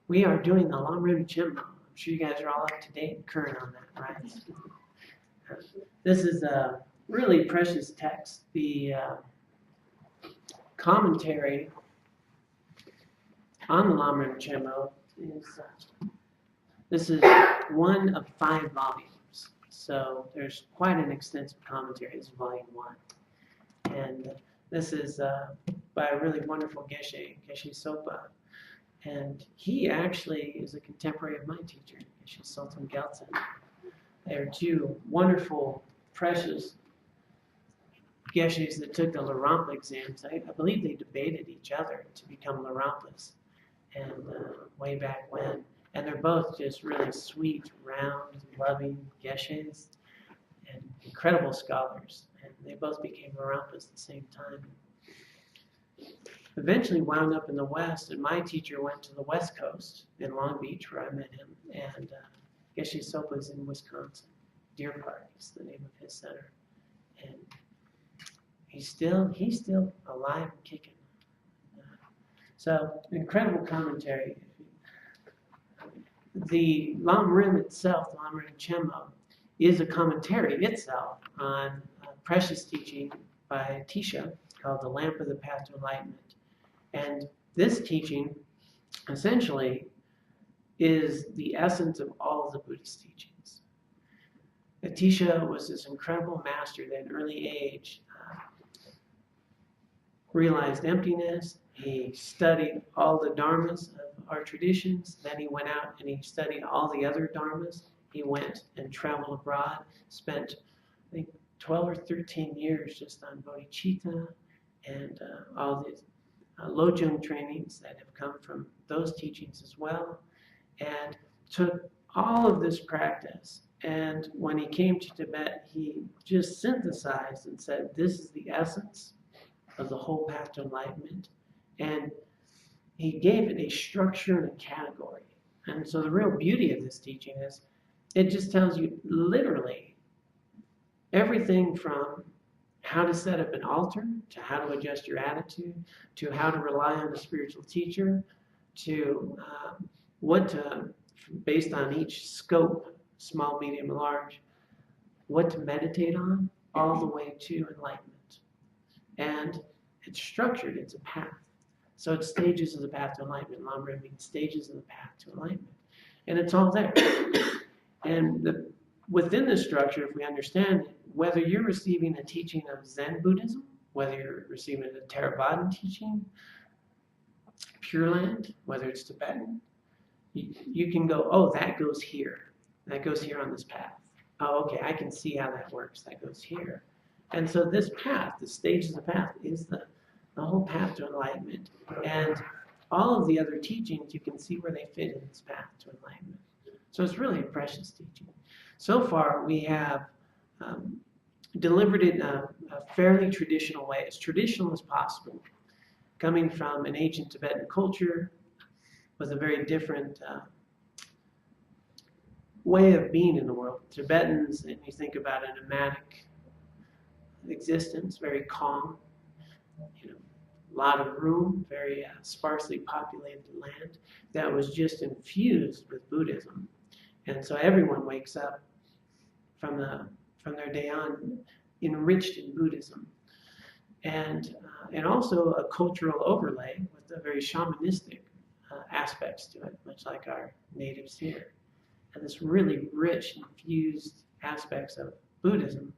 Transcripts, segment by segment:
We are doing the Lamrim Chimbo. I'm sure you guys are all up to date and current on that, right? This is a really precious text. The commentary on the Lamrim Chimbo is, this is one of 5 volumes. So there's quite an extensive commentary. It's volume 1. And this is by a really wonderful Geshe Sopa. And he actually is a contemporary of my teacher, Geshe Sultan Gelton. They're 2 wonderful, precious Geshes that took the Larampa exams. I believe they debated each other to become Larampas, and way back when. And they're both just really sweet, round, loving Geshes, and incredible scholars. And they both became Larampas at the same time. Eventually wound up in the West, and my teacher went to the West Coast in Long Beach, where I met him. And Geshe Sopa is in Wisconsin. Deer Park is the name of his center. And he's still alive and kicking. So, incredible commentary. The Lamrim itself, the Lamrim Chimbo, is a commentary itself on precious teaching by Tisha called The Lamp of the Path to Enlightenment. And this teaching, essentially, is the essence of all of the Buddhist teachings. Tisha was this incredible master that at an early age realized emptiness. He studied all the dharmas of our traditions. Then he went out and he studied all the other dharmas. He went and traveled abroad, spent, I think, 12 or 13 years just on bodhicitta and all these Lojong trainings that have come from those teachings as well, and took all of this practice. And when he came to Tibet, he just synthesized and said, this is the essence of the whole path to enlightenment. And he gave it a structure and a category. And so the real beauty of this teaching is it just tells you literally everything from how to set up an altar, to how to adjust your attitude, to how to rely on a spiritual teacher, to what to, based on each scope, small, medium, and large, what to meditate on, all the way to enlightenment. And it's structured, it's a path. So it's stages of the path to enlightenment. Lamrim means stages of the path to enlightenment. And it's all there. And within this structure, if we understand it, whether you're receiving a teaching of Zen Buddhism, whether you're receiving a Theravadan teaching, Pure Land, whether it's Tibetan, you can go, oh, that goes here. That goes here on this path. Oh, okay, I can see how that works. That goes here. And so this path, the stages of the path, is the whole path to enlightenment. And all of the other teachings, you can see where they fit in this path to enlightenment. So it's really a precious teaching. So far, we have delivered it in a fairly traditional way, as traditional as possible, coming from an ancient Tibetan culture with a very different way of being in the world. Tibetans, and you think about a nomadic existence, very calm, a lot of room, very sparsely populated land that was just infused with Buddhism. And so everyone wakes up from their day on enriched in Buddhism. And also a cultural overlay with the very shamanistic aspects to it, much like our natives here. And this really rich, infused aspects of Buddhism.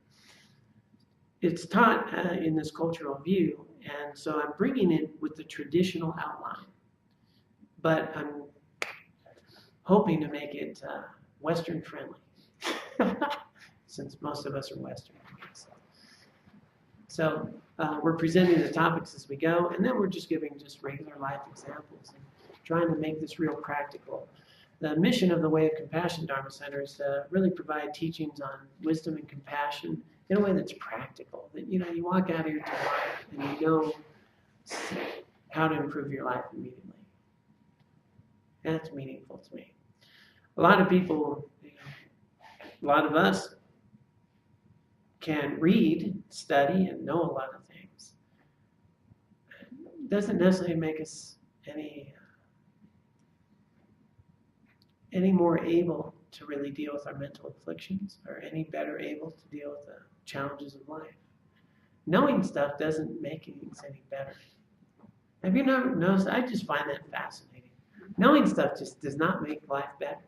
It's taught in this cultural view, and so I'm bringing it with the traditional outline. But I'm hoping to make it Western friendly, since most of us are Western. So we're presenting the topics as we go, and then we're just giving just regular life examples and trying to make this real practical. The mission of the Way of Compassion Dharma Center is to really provide teachings on wisdom and compassion in a way that's practical. That you walk out of here tomorrow and you know how to improve your life immediately. And that's meaningful to me. A lot of people, a lot of us can read, study, and know a lot of things. It doesn't necessarily make us any any more able to really deal with our mental afflictions, or any better able to deal with the challenges of life. Knowing stuff doesn't make things any better. Have you never noticed? I just find that fascinating. Knowing stuff just does not make life better.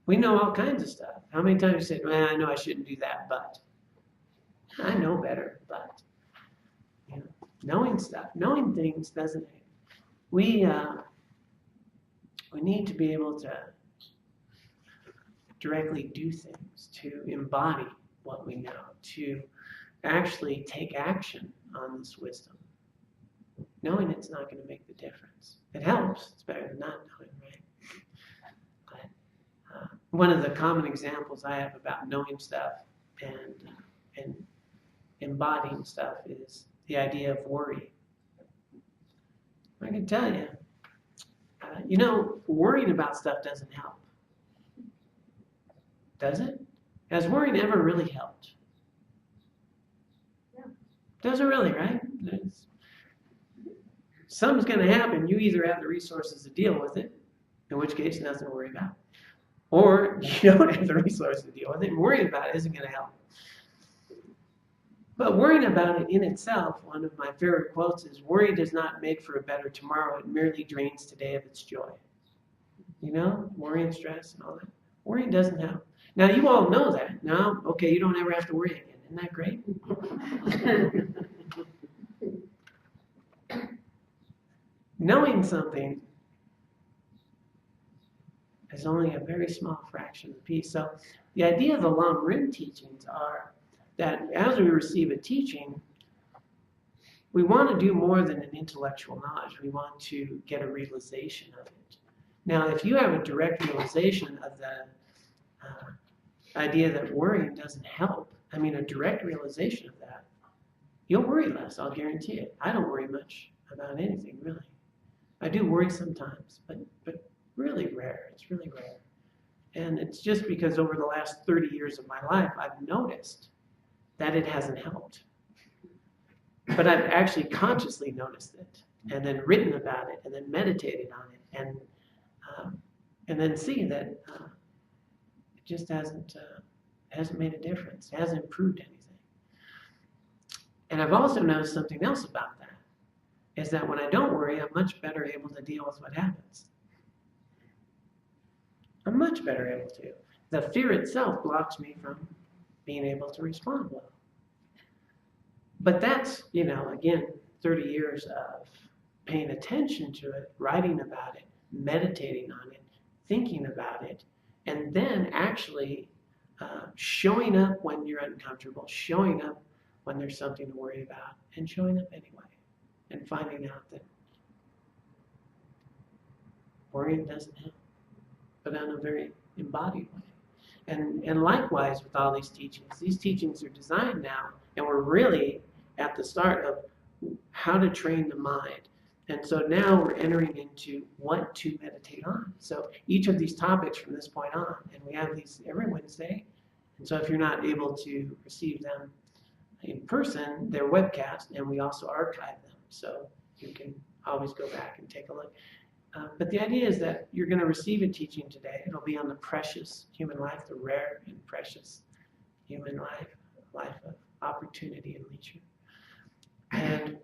We know all kinds of stuff. How many times you said, well, I know I shouldn't do that, but. I know better, but. You know, knowing stuff, knowing things doesn't. We need to be able to directly do things, to embody what we know, to actually take action on this wisdom. Knowing it's not going to make the difference. It helps. It's better than not knowing, right? But one of the common examples I have about knowing stuff and embodying stuff is the idea of worry. I can tell you, worrying about stuff doesn't help. Does it? Has worrying ever really helped? Yeah. Doesn't really, right? Something's going to happen. You either have the resources to deal with it, in which case nothing to worry about, or you don't have the resources to deal with it, and worrying about it isn't going to help. But worrying about it in itself, one of my favorite quotes is, worry does not make for a better tomorrow, it merely drains today of its joy. You know, worry and stress and all that. Worrying doesn't help. Now, you all know that. Now, okay, you don't ever have to worry again. Isn't that great? Knowing something is only a very small fraction of the piece. So the idea of the Lamrim teachings are that as we receive a teaching, we want to do more than an intellectual knowledge. We want to get a realization of it. Now, if you have a direct realization of the idea that worrying doesn't help, a direct realization of that, you'll worry less, I'll guarantee it. I don't worry much about anything, really. I do worry sometimes, but really rare. It's really rare. And it's just because over the last 30 years of my life, I've noticed that it hasn't helped. But I've actually consciously noticed it, and then written about it, and then meditated on it, and then see that it just hasn't made a difference. It hasn't improved anything. And I've also noticed something else about that, is that when I don't worry, I'm much better able to deal with what happens. I'm much better able to. The fear itself blocks me from being able to respond well. But that's, again, 30 years of paying attention to it, writing about it, meditating on it, thinking about it, and then actually showing up when you're uncomfortable, showing up when there's something to worry about, and showing up anyway, and finding out that worrying doesn't help, but in a very embodied way. And likewise with all these teachings are designed now, and we're really at the start of how to train the mind. And so now we're entering into what to meditate on. So each of these topics from this point on, and we have these every Wednesday. And so if you're not able to receive them in person, they're webcast, and we also archive them. So you can always go back and take a look. But the idea is that you're going to receive a teaching today. It'll be on the precious human life, the rare and precious human life, life of opportunity and leisure. And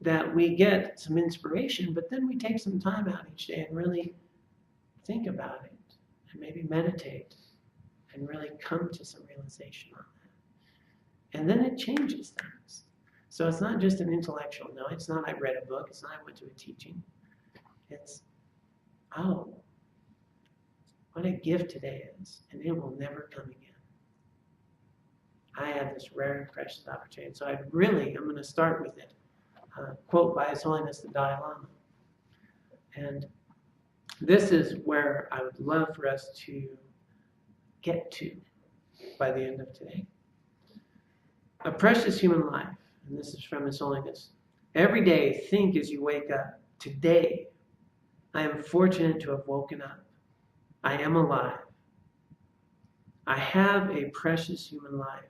that we get some inspiration, but then we take some time out each day and really think about it, and maybe meditate, and really come to some realization on that. And then it changes things. So it's not just an intellectual, no, it's not I read a book, it's not I went to a teaching. It's, oh, what a gift today is, and it will never come again. I had this rare and precious opportunity. So I'm going to start with it. Quote by His Holiness the Dalai Lama. And this is where I would love for us to get to by the end of today. A precious human life, and this is from His Holiness. Every day, think as you wake up. Today, I am fortunate to have woken up. I am alive. I have a precious human life.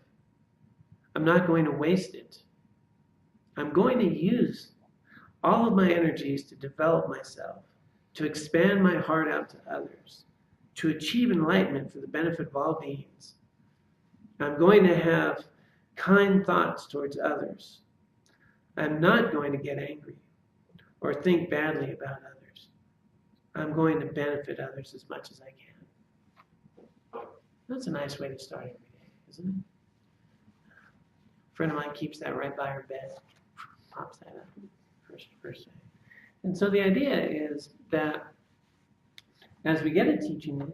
I'm not going to waste it. I'm going to use all of my energies to develop myself, to expand my heart out to others, to achieve enlightenment for the benefit of all beings. I'm going to have kind thoughts towards others. I'm not going to get angry or think badly about others. I'm going to benefit others as much as I can. That's a nice way to start every day, isn't it? A friend of mine keeps that right by her bed, pops that up first day. And so the idea is that as we get a teaching,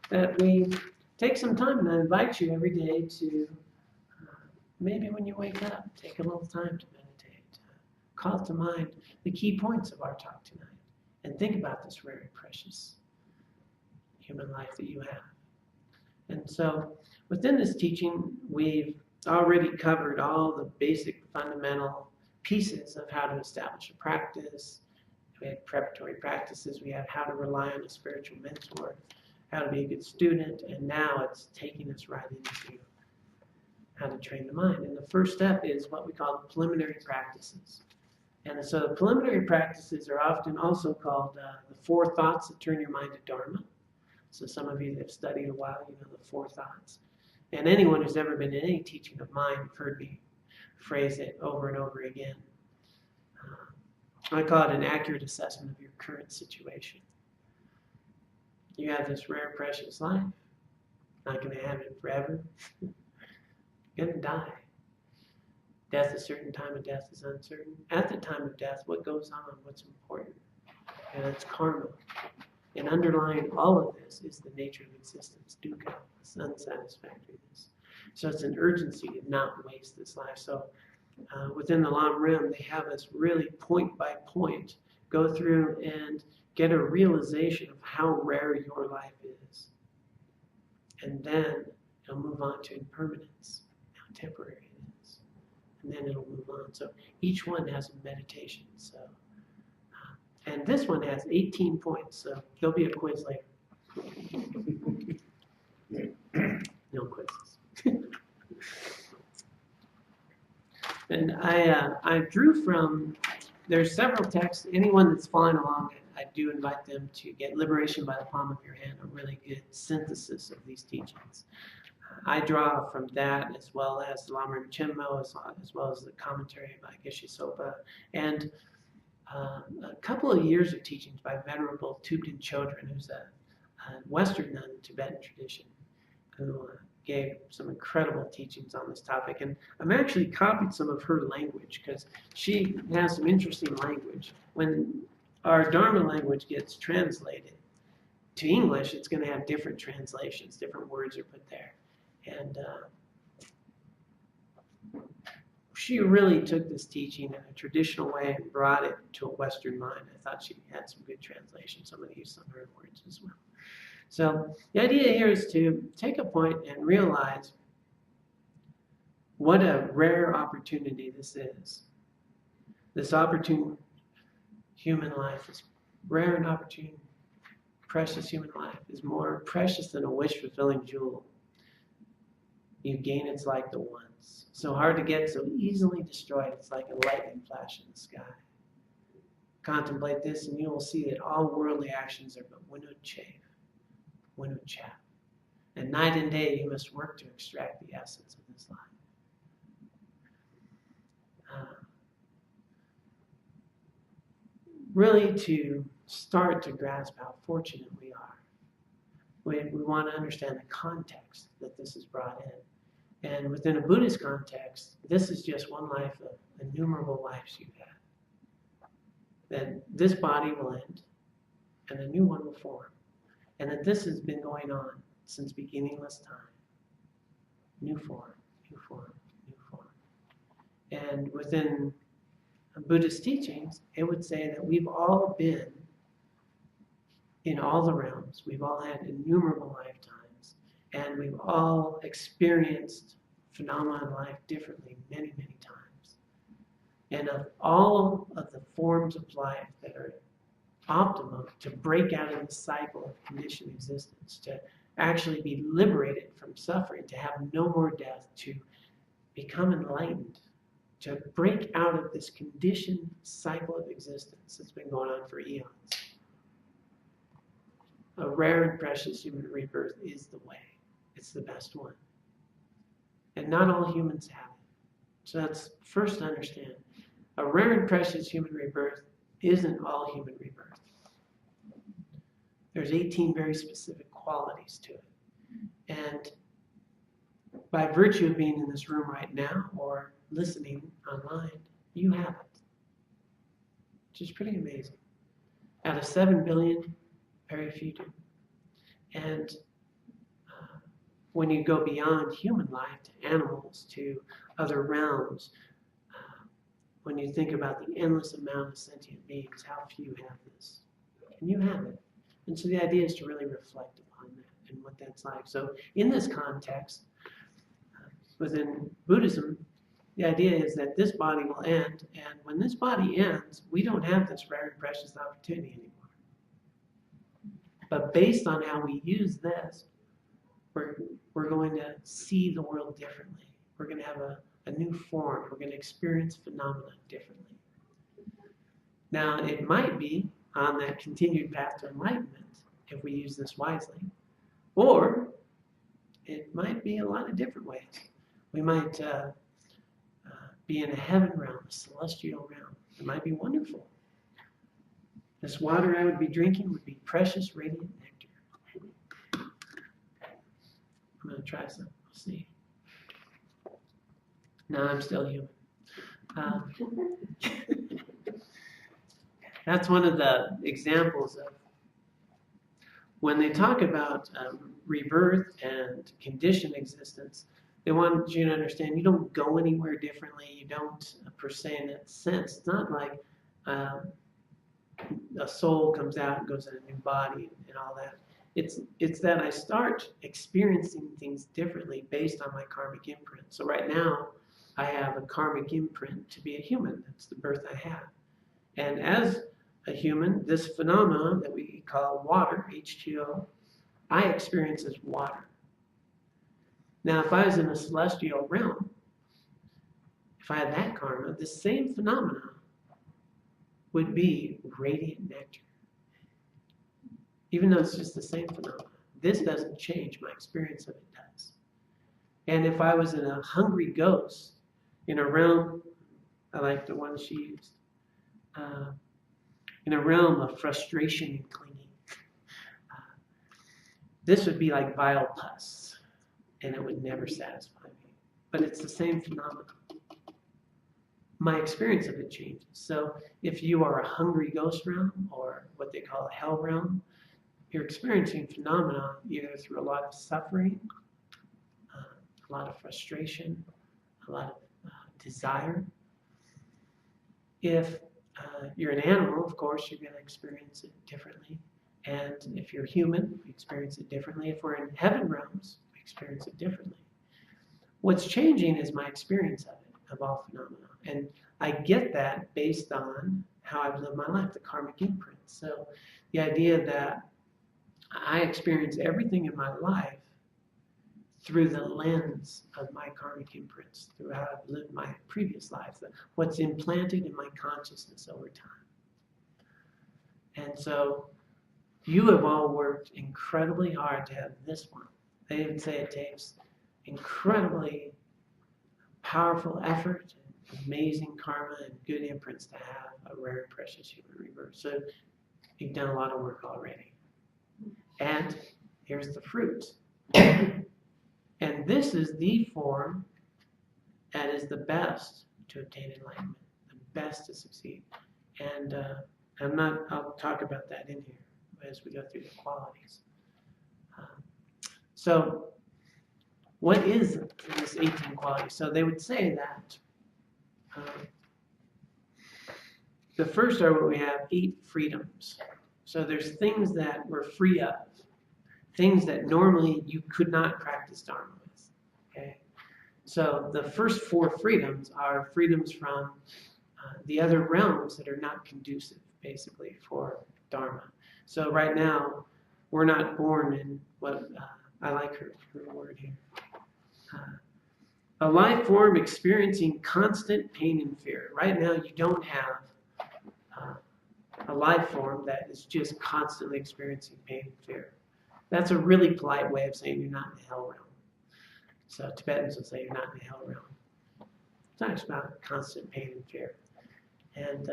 that we take some time, and I invite you every day to, maybe when you wake up, take a little time to meditate. Call to mind the key points of our talk tonight, and think about this rare and precious human life that you have. And so within this teaching, we've already covered all the basic fundamental pieces of how to establish a practice. We had preparatory practices, we had how to rely on a spiritual mentor, how to be a good student, and now it's taking us right into how to train the mind. And the first step is what we call the preliminary practices. And so the preliminary practices are often also called the 4 thoughts that turn your mind to Dharma. So some of you that have studied a while, you know the 4 thoughts. And anyone who's ever been in any teaching of mine, you've heard me phrase it over and over again. I call it an accurate assessment of your current situation. You have this rare, precious life. Not going to have it forever. You're going to die. Death, a certain time of death is uncertain. At the time of death, what goes on? What's important? And it's karma. And underlying all of this is the nature of existence, dukkha, this unsatisfactoriness. So it's an urgency to not waste this life. So within the Lamrim, they have us really point by point go through and get a realization of how rare your life is. And then it'll move on to impermanence, how temporary it is. And then it'll move on. So each one has a meditation. So, and this one has 18 points. So there'll be a quiz later. No quizzes. And I drew from, there's several texts. Anyone that's following along, I do invite them to get Liberation by the Palm of Your Hand, a really good synthesis of these teachings. I draw from that as well as the Lamrim Chenmo, as well as the commentary by Geshe Sopa, and a couple of years of teachings by Venerable Thubten Chodron, who's a Western nun in Tibetan tradition, who gave some incredible teachings on this topic. And I'm actually copied some of her language because she has some interesting language. When our Dharma language gets translated to English, it's going to have different translations, different words are put there. And she really took this teaching in a traditional way and brought it to a Western mind. I thought she had some good translations. I'm going to use some of her words as well. So the idea here is to take a point and realize what a rare opportunity this is. This opportune human life is rare and opportune. Precious human life is more precious than a wish-fulfilling jewel. You gain its like the once. So hard to get, so easily destroyed. It's like a lightning flash in the sky. Contemplate this and you will see that all worldly actions are but winnowed chaff. Winnowed chaff. And night and day you must work to extract the essence of this life. Really to start to grasp how fortunate we are. We want to understand the context that this is brought in. And within a Buddhist context, this is just one life of innumerable lives you've had. That this body will end and a new one will form. And that this has been going on since beginningless time. New form, new form, new form. And within Buddhist teachings, it would say that we've all been in all the realms. We've all had innumerable lifetimes. And we've all experienced phenomena in life differently many, many times. And of all of the forms of life that are optimum to break out of the cycle of conditioned existence, to actually be liberated from suffering, to have no more death, to become enlightened, to break out of this conditioned cycle of existence that's been going on for eons. a rare and precious human rebirth is the way. It's the best one. And not all humans have it. So that's first to understand. A rare and precious human rebirth isn't all human rebirth. There's 18 very specific qualities to it. And by virtue of being in this room right now or listening online, you have it. Which is pretty amazing. Out of 7 billion, very few do. And when you go beyond human life to animals, to other realms, when you think about the endless amount of sentient beings, how few have this. And you have it. And so the idea is to really reflect upon that and what that's like. So in this context, within Buddhism, the idea is that this body will end, and when this body ends, we don't have this rare and precious opportunity anymore. But based on how we use this, we're going to see the world differently. We're going to have a new form. We're going to experience phenomena differently. Now, it might be on that continued path to enlightenment if we use this wisely, or it might be a lot of different ways. We might be in a heaven realm, a celestial realm. It might be wonderful. This water I would be drinking would be precious, radiant nectar. I'm going to try some. We'll see. No, I'm still human. That's one of the examples of when they talk about rebirth and conditioned existence. They want you to understand you don't go anywhere differently. You don't, per se, in that sense. It's not like a soul comes out and goes in a new body and all that. It's that I start experiencing things differently based on my karmic imprint. So right now, I have a karmic imprint to be a human. That's the birth I have. And as a human, this phenomenon that we call water, H2O, I experience as water. Now, if I was in a celestial realm, if I had that karma, the same phenomenon would be radiant nectar. Even though it's just the same phenomenon. This doesn't change. My experience of it does. And if I was in a hungry ghost, in a realm, I like the one she used, in a realm of frustration and clinging, this would be like vile pus, and it would never satisfy me. But it's the same phenomenon. My experience of it changes. So if you are a hungry ghost realm, or what they call a hell realm, you're experiencing phenomena either through a lot of suffering, a lot of frustration, a lot of desire. If you're an animal, of course, you're going to experience it differently. And if you're human, we experience it differently. If we're in heaven realms, we experience it differently. What's changing is my experience of it, of all phenomena. And I get that based on how I've lived my life, the karmic imprint. So the idea that I experience everything in my life through the lens of my karmic imprints, through how I've lived my previous lives, what's implanted in my consciousness over time. And so you have all worked incredibly hard to have this one. They would say it takes incredibly powerful effort, amazing karma, and good imprints to have a rare and precious human rebirth. So you've done a lot of work already. And here's the fruit. And this is the form that is the best to obtain enlightenment, the best to succeed. And I'll talk about that in here as we go through the qualities. So what is this 18 qualities? So they would say that the first are what we have, 8 freedoms. So there's things that we're free of, things that normally you could not practice Dharma with. Okay? So the first 4 freedoms are freedoms from the other realms that are not conducive, basically, for Dharma. So right now, we're not born in what, I like her word here, a life form experiencing constant pain and fear. Right now, you don't have a life form that is just constantly experiencing pain and fear. That's a really polite way of saying you're not in the hell realm. So Tibetans will say you're not in the hell realm. It talks about constant pain and fear. And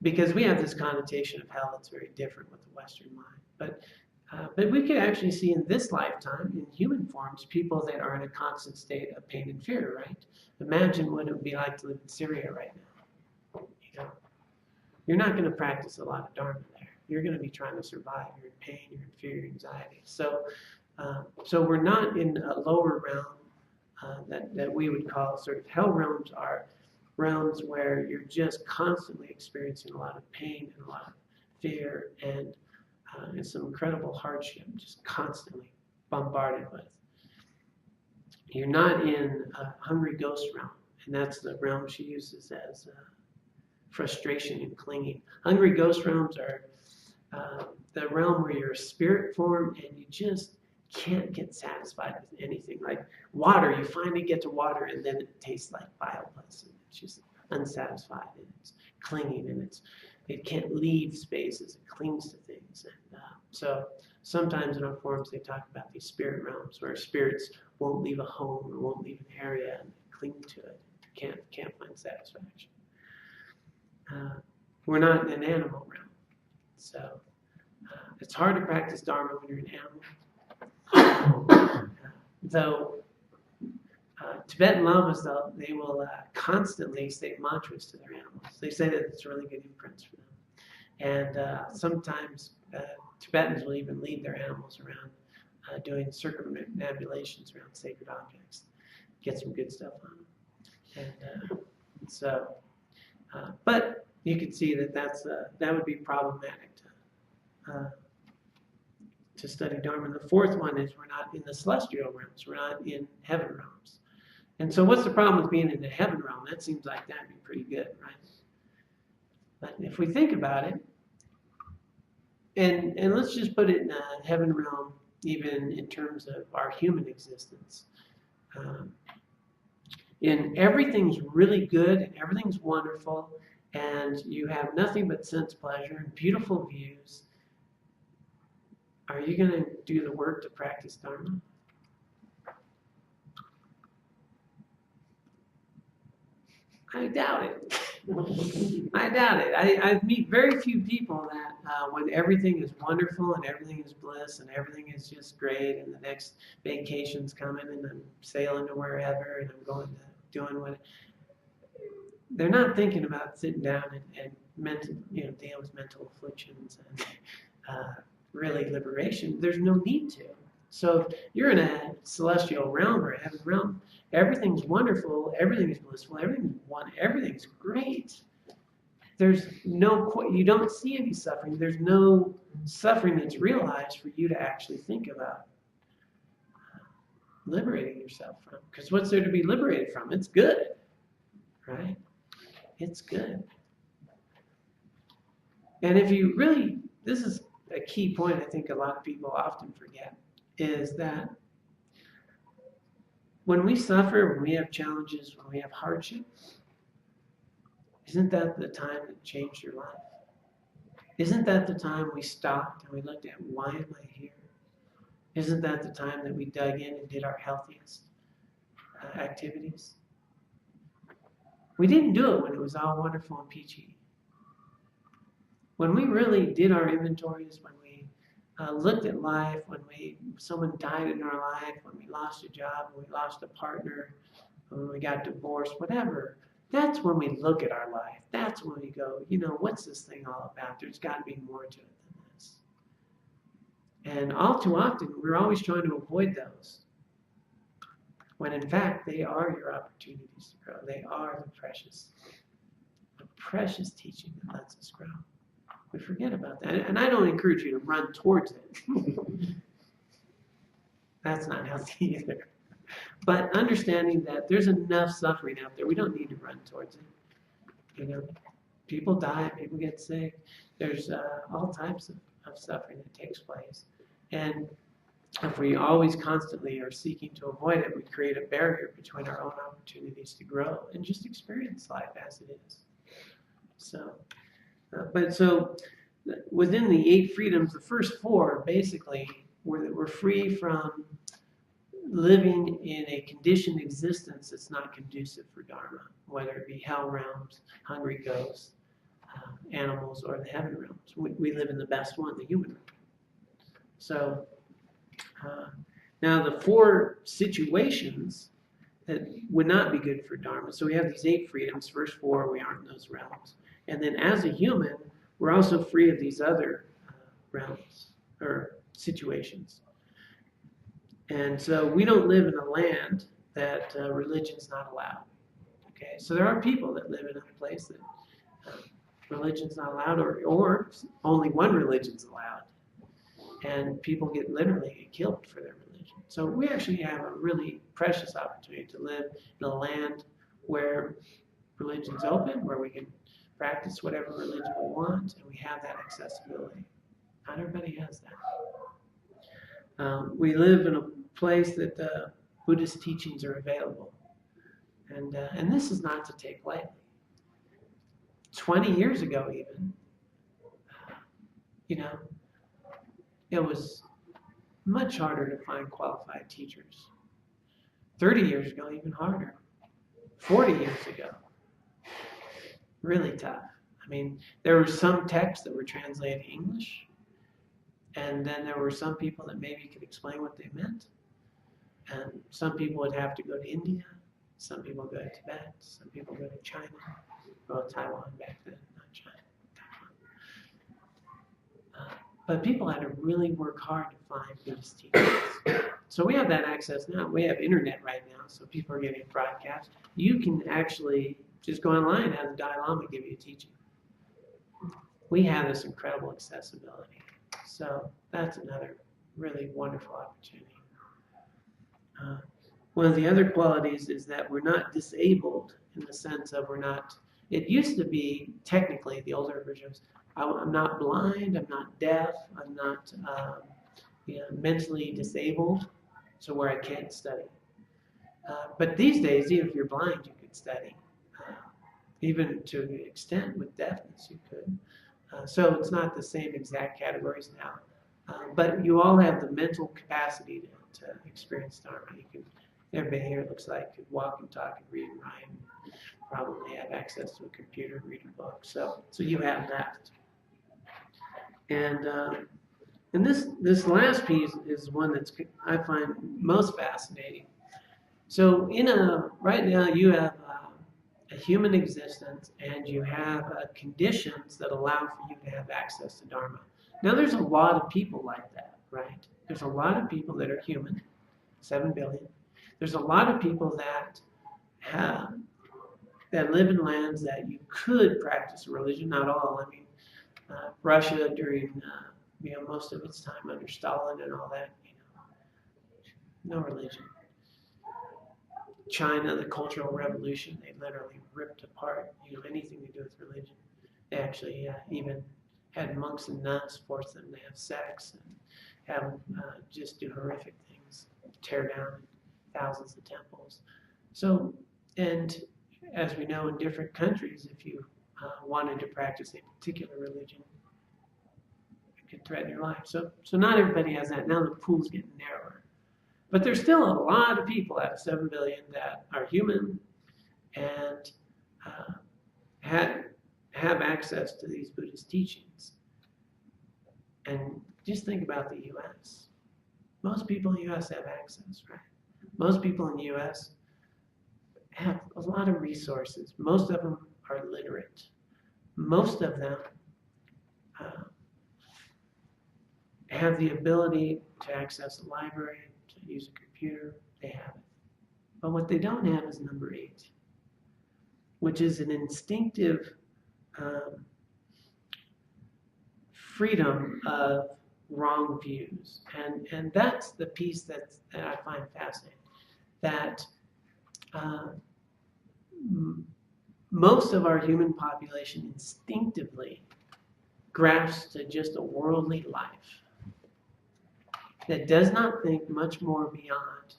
because we have this connotation of hell that's very different with the Western mind. But we could actually see in this lifetime, in human forms, people that are in a constant state of pain and fear, right? Imagine what it would be like to live in Syria right now. You know, you're not going to practice a lot of Dharma there. You're going to be trying to survive. You're in pain, you're in fear, you're anxiety. So we're not in a lower realm that we would call sort of hell realms are realms where you're just constantly experiencing a lot of pain and a lot of fear and some incredible hardship, just constantly bombarded with. You're not in a hungry ghost realm, and that's the realm she uses as frustration and clinging. Hungry ghost realms are the realm where you're a spirit form and you just can't get satisfied with anything. Like water, you finally get to water and then it tastes like biomass and it's just unsatisfied and it's clinging and it can't leave spaces, it clings to things. And so sometimes in our forums they talk about these spirit realms where spirits won't leave a home or won't leave an area and cling to it, can't find satisfaction. We're not in an animal realm, so it's hard to practice Dharma when you're an animal. Though Tibetan lamas, though, they will constantly say mantras to their animals. They say that it's really good imprints for them. And sometimes Tibetans will even lead their animals around doing circumambulations around sacred objects. Get some good stuff on them. And but you can see that that would be problematic to study Dharma. And the fourth one is we're not in the celestial realms. We're not in heaven realms. And so what's the problem with being in the heaven realm? That seems like that'd be pretty good, right? But if we think about it, and let's just put it in a heaven realm, even in terms of our human existence. And everything's really good, and everything's wonderful, and you have nothing but sense pleasure and beautiful views. Are you going to do the work to practice Dharma? I doubt it. I doubt it. I meet very few people that when everything is wonderful and everything is bliss and everything is just great and the next vacation's coming and I'm sailing to wherever and I'm going to doing what, they're not thinking about sitting down and mental, deal with mental afflictions and really liberation. There's no need to. So you're in a celestial realm or a heaven realm. Everything's wonderful. Everything is blissful. Everything's great. There's you don't see any suffering. There's no suffering that's realized for you to actually think about liberating yourself from. Because what's there to be liberated from? It's good, right? It's good. And if you really, this is a key point I think a lot of people often forget, is that when we suffer, when we have challenges, when we have hardships, isn't that the time that changed your life? Isn't that the time we stopped and we looked at why am I here? Isn't that the time that we dug in and did our healthiest activities? We didn't do it when it was all wonderful and peachy. When we really did our inventories, when we looked at life, when someone died in our life, when we lost a job, when we lost a partner, when we got divorced, whatever, that's when we look at our life. That's when we go, what's this thing all about? There's got to be more to it than this. And all too often, we're always trying to avoid those, when in fact, they are your opportunities to grow. They are the precious teaching that lets us grow. We forget about that. And I don't encourage you to run towards it. That's not healthy either. But understanding that there's enough suffering out there, we don't need to run towards it. People die, people get sick. There's all types of suffering that takes place. And if we always constantly are seeking to avoid it, we create a barrier between our own opportunities to grow and just experience life as it is. So But so within the 8 freedoms, the first 4 basically were that we're free from living in a conditioned existence that's not conducive for Dharma, whether it be hell realms, hungry ghosts, animals, or the heaven realms. We live in the best one, the human realm. So now the 4 situations that would not be good for Dharma. So we have these 8 freedoms. First 4, we aren't in those realms. And then as a human, we're also free of these other realms or situations. And so we don't live in a land that religion's not allowed. Okay, so there are people that live in a place that religion's not allowed, or only one religion's allowed, and people get literally killed for their religion. So we actually have a really precious opportunity to live in a land where religion's open, where we can practice whatever religion we want, and we have that accessibility. Not everybody has that. We live in a place that Buddhist teachings are available, and this is not to take lightly. 20 years ago, even, it was much harder to find qualified teachers. 30 years ago, even harder. 40 years ago, really tough. I mean, there were some texts that were translated in English, and then there were some people that maybe could explain what they meant. And some people would have to go to India, some people go to Tibet, some people go to China, well, Taiwan back then, not China, Taiwan. But people had to really work hard to find Buddhist teachings. So we have that access now. We have internet right now, so people are getting broadcast. You can actually just go online and have the Dalai Lama give you a teaching. We have this incredible accessibility. So that's another really wonderful opportunity. One of the other qualities is that we're not disabled in the sense of we're not, it used to be technically the older versions, I'm not blind, I'm not deaf, I'm not mentally disabled, so where I can't study. But these days, even if you're blind, you could study. Even to an extent with deafness, you could. So it's not the same exact categories now. But you all have the mental capacity to experience Dharma. Everybody here looks like could walk and talk and read and write, and probably have access to a computer and read a book. So you have that. And this last piece is one that's I find most fascinating. So right now you have a human existence, and you have conditions that allow for you to have access to Dharma. Now there's a lot of people like that, right? There's a lot of people that are human, 7 billion. There's a lot of people that live in lands that you could practice a religion. Not all. I mean, Russia during most of its time under Stalin and all that, no religion. China, the Cultural Revolution, they literally ripped apart anything to do with religion. They actually even had monks and nuns force them to have sex and have just do horrific things, tear down thousands of temples. So, and as we know in different countries, if you wanted to practice a particular religion, it could threaten your life. So not everybody has that. Now the pool's getting narrower. But there's still a lot of people out of 7 billion that are human and have access to these Buddhist teachings. And just think about the U.S. Most people in the U.S. have access, right? Most people in the U.S. have a lot of resources. Most of them are literate. Most of them have the ability to access a library, to use a computer. They have it. But what they don't have is number 8, which is an instinctive freedom of wrong views. And that's the piece that I find fascinating. That most of our human population instinctively grasps to just a worldly life that does not think much more beyond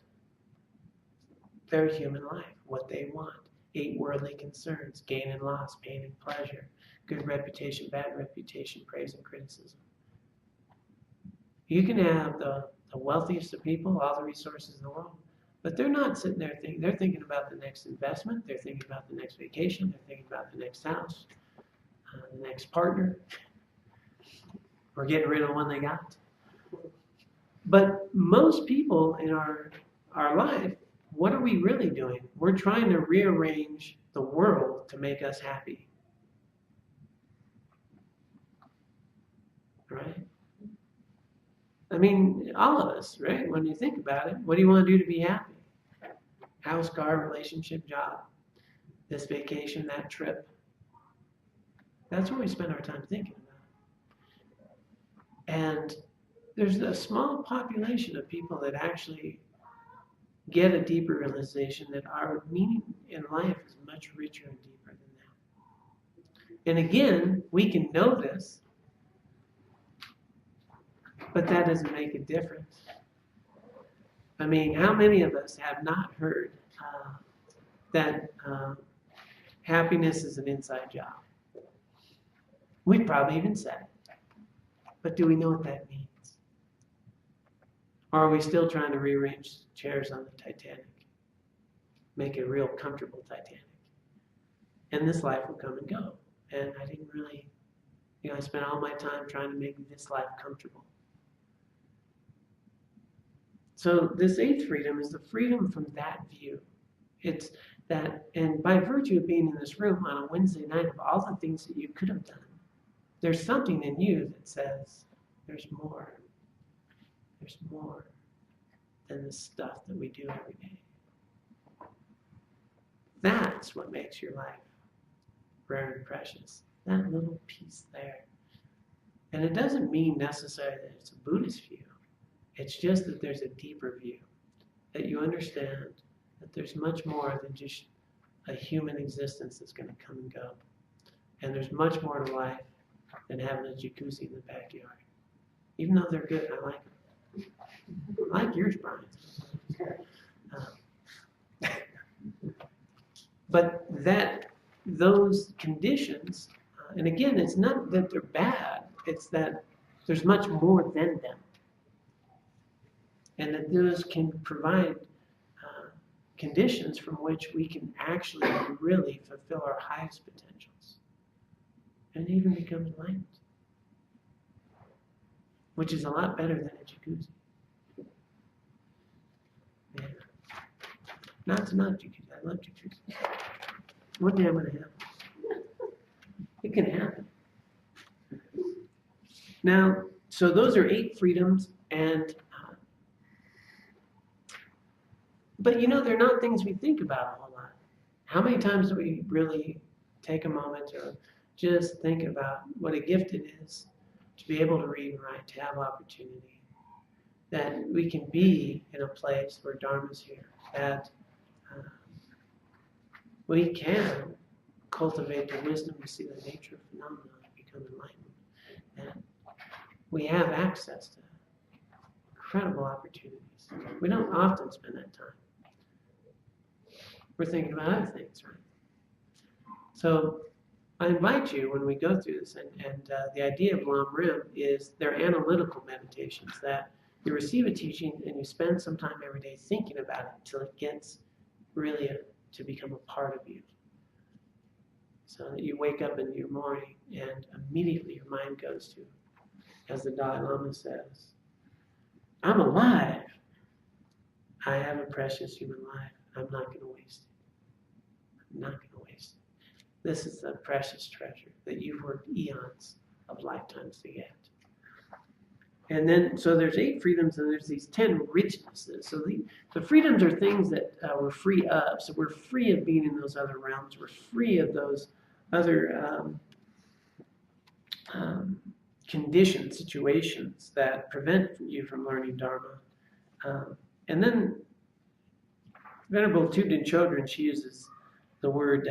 their human life, what they want. 8 worldly concerns, gain and loss, pain and pleasure, good reputation, bad reputation, praise and criticism. You can have the wealthiest of people, all the resources in the world, but they're not sitting there thinking. They're thinking about the next investment. They're thinking about the next vacation. They're thinking about the next house, the next partner, or getting rid of the one they got. But most people in our life, what are we really doing? We're trying to rearrange the world to make us happy. Right? I mean, all of us, right? When you think about it, what do you want to do to be happy? House, car, relationship, job, this vacation, that trip. That's what we spend our time thinking about. And there's a small population of people that actually get a deeper realization that our meaning in life is much richer and deeper than that. And again, we can know this, but that doesn't make a difference. I mean, how many of us have not heard that happiness is an inside job? We've probably even said it. But do we know what that means? Or are we still trying to rearrange chairs on the Titanic? Make it a real comfortable Titanic. And this life will come and go. And I didn't really, I spent all my time trying to make this life comfortable. So this 8th freedom is the freedom from that view. It's that, and by virtue of being in this room on a Wednesday night, of all the things that you could have done, there's something in you that says, there's more. There's more than the stuff that we do every day. That's what makes your life rare and precious. That little piece there. And it doesn't mean necessarily that it's a Buddhist view. It's just that there's a deeper view. That you understand that there's much more than just a human existence that's going to come and go. And there's much more to life than having a jacuzzi in the backyard. Even though they're good, I like them. I like yours, Brian. But those conditions, and again, it's not that they're bad, it's that there's much more than them. And that those can provide conditions from which we can actually really fulfill our highest potentials. And even become enlightened. Which is a lot better than a jacuzzi. Yeah. Not to not jacuzzi. I love jacuzzi. One day I'm going to have it. It can happen. Now, so those are 8 freedoms, and but they're not things we think about a whole lot. How many times do we really take a moment to just think about what a gift it is to be able to read and write, to have opportunity, that we can be in a place where Dharma's here, that we can cultivate the wisdom to see the nature of phenomena and become enlightened, that we have access to incredible opportunities. We don't often spend that time. We're thinking about other things, right? So I invite you when we go through this, and the idea of Lamrim is they're analytical meditations, that you receive a teaching and you spend some time every day thinking about it until it gets really to become a part of you. So that you wake up in your morning and immediately your mind goes to, as the Dalai Lama says, I'm alive. I have a precious human life. I'm not going to waste it. I'm not going to waste it. This is a precious treasure that you've worked eons of lifetimes to get. And then, so there's 8 freedoms, and there's these 10 richnesses. So the freedoms are things that we're free of. So we're free of being in those other realms. We're free of those other conditions, situations that prevent you from learning Dharma. And then Venerable Thubten Chodron, she uses the word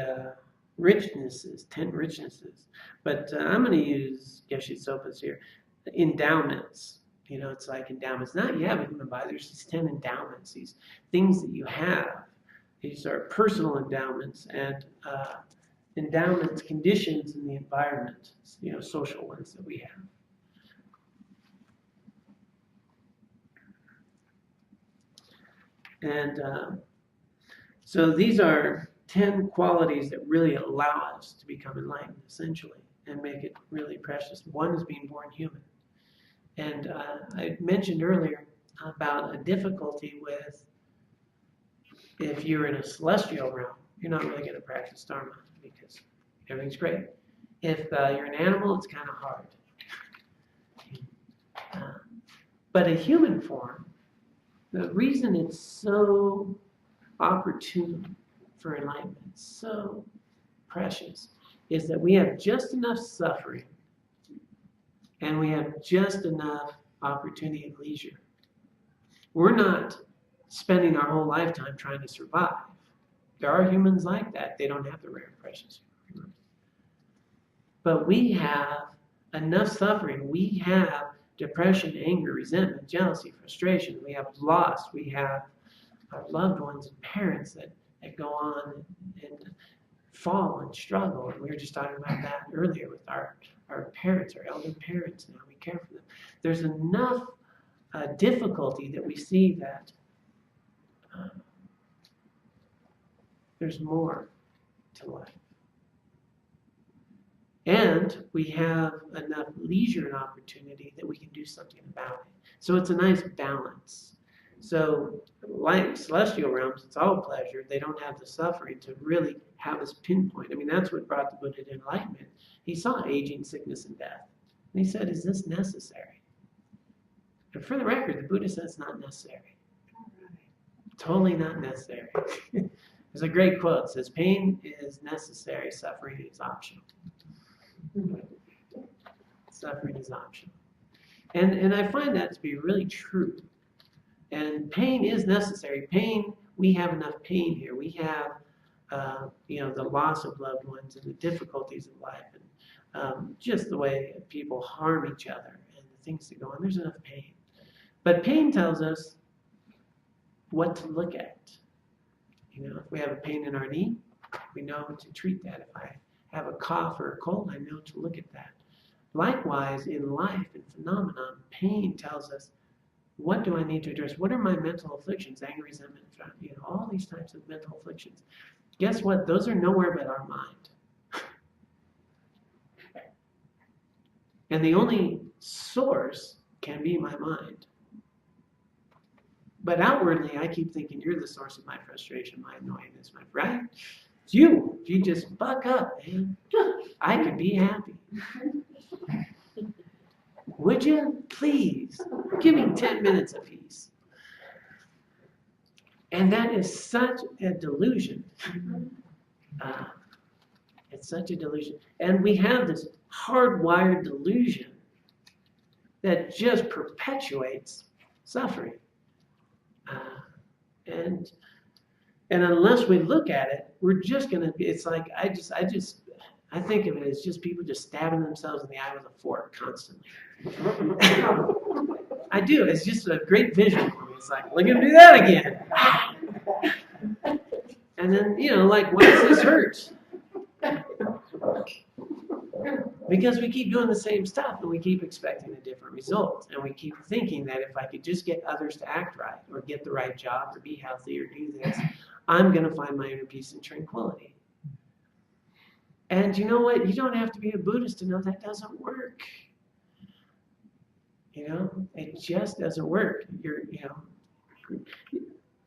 richnesses, 10 richnesses. But I'm going to use Geshe Sopa's here. Endowments. It's like endowments. Not you have a human body. There's these 10 endowments, these things that you have These are personal endowments and endowments, conditions in the environment, social ones that we have. And so these are 10 qualities that really allow us to become enlightened, essentially, and make it really precious. One is being born human. And I mentioned earlier about a difficulty with, if you're in a celestial realm, you're not really going to practice Dharma because everything's great. If you're an animal, it's kind of hard. But a human form, the reason it's so opportune for enlightenment, so precious, is that we have just enough suffering and we have just enough opportunity and leisure. We're not spending our whole lifetime trying to survive. There are humans like that. They don't have the rare and precious. But we have enough suffering. We have depression, anger, resentment, jealousy, frustration. We have loss. We have our loved ones and parents that go on and fall and struggle. And we were just talking about that earlier with our parents, our elder parents. Now we care for them. There's enough difficulty that we see that there's more to life. And we have enough leisure and opportunity that we can do something about it. So it's a nice balance. So like celestial realms, it's all pleasure. They don't have the suffering to really have us pinpoint. I mean, that's what brought the Buddha to enlightenment. He saw aging, sickness, and death. And he said, is this necessary? And for the record, the Buddha says it's not necessary. Totally not necessary. There's a great quote. It says, pain is necessary, suffering is optional. Suffering is optional. And I find that to be really true. And pain is necessary. Pain, we have enough pain here. We have, the loss of loved ones and the difficulties of life and just the way people harm each other and the things that go on. There's enough pain. But pain tells us what to look at. If we have a pain in our knee, we know to treat that. If I have a cough or a cold, I know to look at that. Likewise, in life and phenomenon, pain tells us, what do I need to address? What are my mental afflictions? Anger, resentment, all these types of mental afflictions. Guess what? Those are nowhere but our mind. And the only source can be my mind. But outwardly, I keep thinking, you're the source of my frustration, my annoyingness, right? It's you. You just buck up, man. I could be happy. Would you? Please. Give me 10 minutes apiece. And that is such a delusion. It's such a delusion. And we have this hardwired delusion that just perpetuates suffering. And unless we look at it, we're just going to be, it's like, I think of it as just people just stabbing themselves in the eye with a fork constantly. I do. It's just a great visual for me. It's like, look at him do that again. And then, why does this hurt? Because we keep doing the same stuff and we keep expecting a different result. And we keep thinking that if I could just get others to act right or get the right job or be healthy or do this, I'm going to find my inner peace and tranquility. And you know what? You don't have to be a Buddhist to know that doesn't work. It just doesn't work.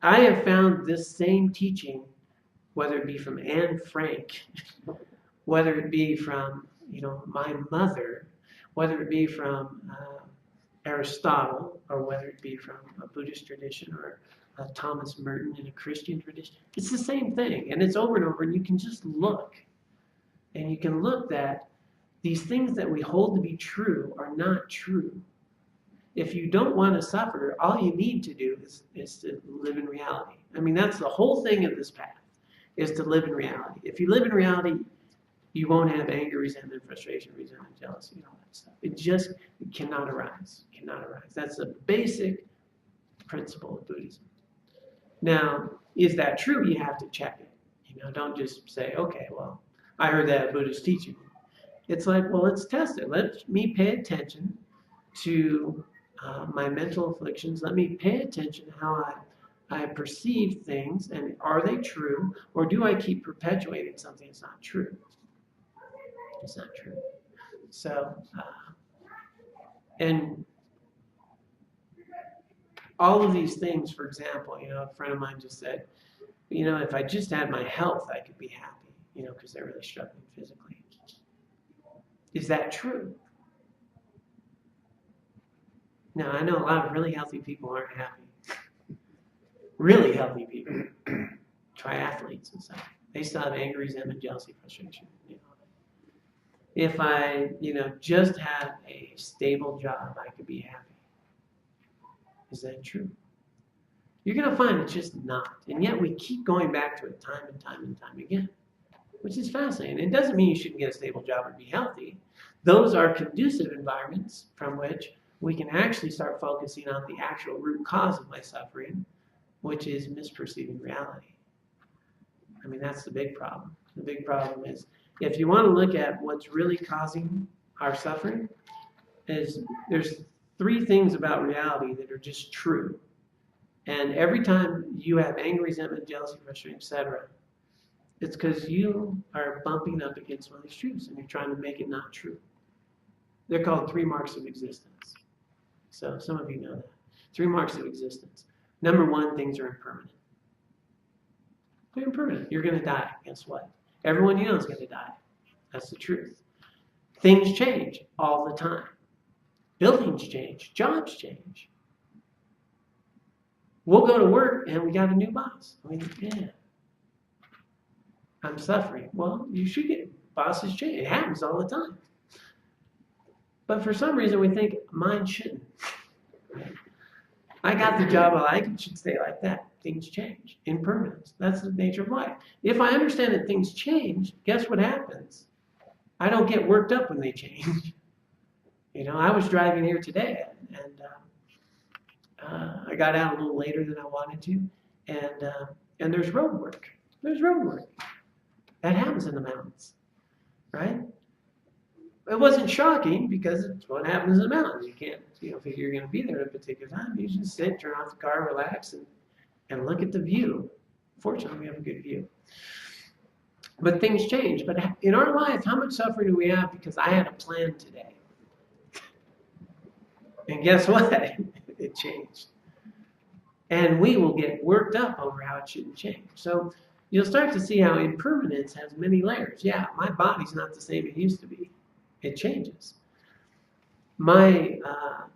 I have found this same teaching, whether it be from Anne Frank, whether it be from my mother, whether it be from Aristotle, or whether it be from a Buddhist tradition or Thomas Merton in a Christian tradition. It's the same thing, and it's over and over, and you can just look. And you can look that these things that we hold to be true are not true. If you don't want to suffer, all you need to do is to live in reality. I mean, that's the whole thing of this path, is to live in reality. If you live in reality, you won't have anger, resentment, frustration, resentment, jealousy, and all that stuff. It cannot arise. Cannot arise. That's the basic principle of Buddhism. Now, is that true? You have to check it. You know, don't just say, okay, well, I heard that Buddha's teaching. It's like, well, let's test it. Let me pay attention to my mental afflictions. Let me pay attention to how I perceive things, and are they true, or do I keep perpetuating something that's not true? It's not true. So, and all of these things, for example, you know, a friend of mine just said, you know, if I just had my health, I could be happy, you know, because they're really struggling physically. Is that true? Now, I know a lot of really healthy people aren't happy. Really healthy people, triathletes and stuff, they still have anger, resentment, jealousy, frustration. You know. If I, you know, just had a stable job, I could be happy. Is that true? You're going to find it's just not. And yet we keep going back to it time and time and time again, which is fascinating. It doesn't mean you shouldn't get a stable job and be healthy. Those are conducive environments from which we can actually start focusing on the actual root cause of my suffering, which is misperceiving reality. I mean, that's the big problem. The big problem is, if you want to look at what's really causing our suffering, is there's three things about reality that are just true. And every time you have anger, resentment, jealousy, frustration, etc., it's because you are bumping up against one of these truths and you're trying to make it not true. They're called 3 marks of existence. So some of you know that. 3 marks of existence. Number 1, things are impermanent. They're impermanent. You're going to die. Guess what? Everyone you know is going to die. That's the truth. Things change all the time. Buildings change. Jobs change. We'll go to work and we got a new boss. I mean, yeah. I'm suffering. Well, you should get bosses change. It happens all the time. But for some reason we think mine shouldn't. I got the job I like, it should stay like that. Things change. Impermanence. That's the nature of life. If I understand that things change, guess what happens? I don't get worked up when they change. You know, I was driving here today, and I got out a little later than I wanted to, and there's road work. There's road work. That happens in the mountains, right? It wasn't shocking because it's what happens in the mountains. You can't, you know, figure you're going to be there at a particular time. You just sit, turn off the car, relax, and look at the view. Fortunately, we have a good view. But things change. But in our life, how much suffering do we have because I had a plan today? And guess what? It changed. And we will get worked up over how it shouldn't change. So you'll start to see how impermanence has many layers. Yeah, my body's not the same it used to be. It changes. My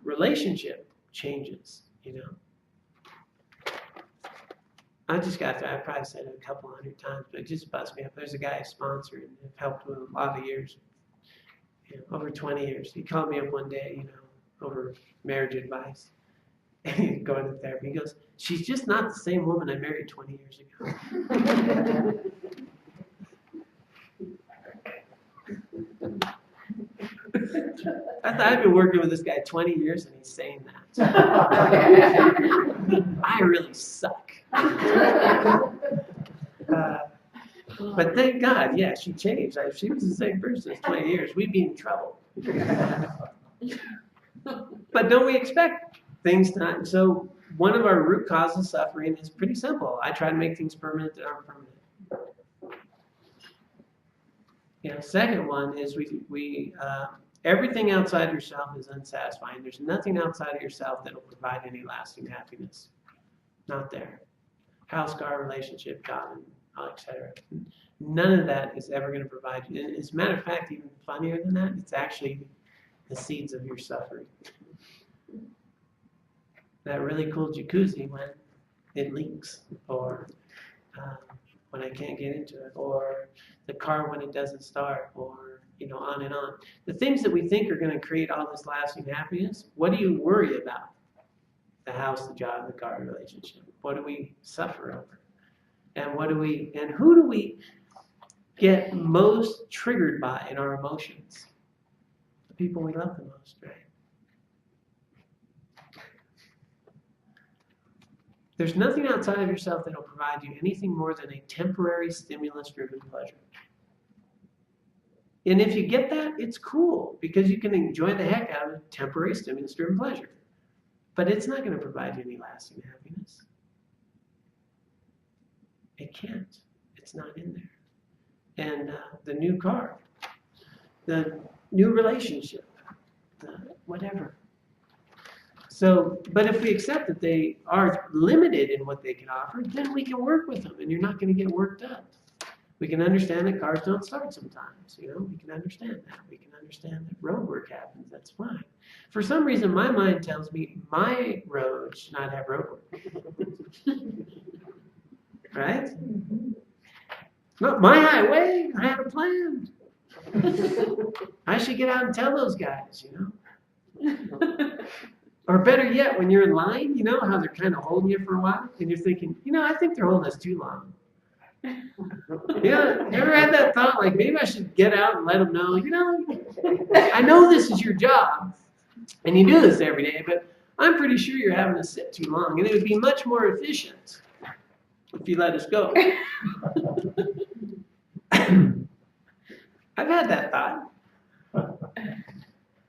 relationship changes, you know. I probably said it a couple 100 times, but it just busts me up. There's a guy I sponsor and I've helped with a lot of years, you know, over 20 years. He called me up one day, you know, over marriage advice. And going to therapy. He goes, she's just not the same woman I married 20 years ago. I thought I've been working with this guy 20 years and he's saying that. I really suck. But thank God, yeah, she changed. If she was the same person as 20 years, we'd be in trouble. But don't we expect things to not? So one of our root causes of suffering is pretty simple. I try to make things permanent that aren't permanent. You know, second one is we everything outside yourself is unsatisfying. There's nothing outside of yourself that will provide any lasting happiness. Not there. House, car, relationship, job, etc. None of that is ever going to provide you. And as a matter of fact, even funnier than that, it's actually the seeds of your suffering. That really cool jacuzzi when it leaks, or when I can't get into it, or the car when it doesn't start, or, you know, on and on. The things that we think are going to create all this lasting happiness, what do you worry about? The house, the job, the car, the relationship. What do we suffer over? And who do we get most triggered by in our emotions? The people we love the most, right? There's nothing outside of yourself that will provide you anything more than a temporary stimulus-driven pleasure. And if you get that, it's cool because you can enjoy the heck out of temporary stimulus-driven pleasure. But it's not going to provide you any lasting happiness. It can't. It's not in there. And the new car, the new relationship, whatever. So, but if we accept that they are limited in what they can offer, then we can work with them, and you're not going to get worked up. We can understand that cars don't start sometimes. You know, we can understand that. We can understand that road work happens. That's fine. For some reason, my mind tells me my road should not have road work. Right? Not my highway. I had a plan. I should get out and tell those guys, you know. Or better yet, when you're in line, you know how they're kind of holding you for a while, and you're thinking, you know, I think they're holding us too long. Yeah, you ever had that thought, like maybe I should get out and let them know, you know, I know this is your job, and you do this every day, but I'm pretty sure you're having us sit too long, and it would be much more efficient if you let us go. I've had that thought.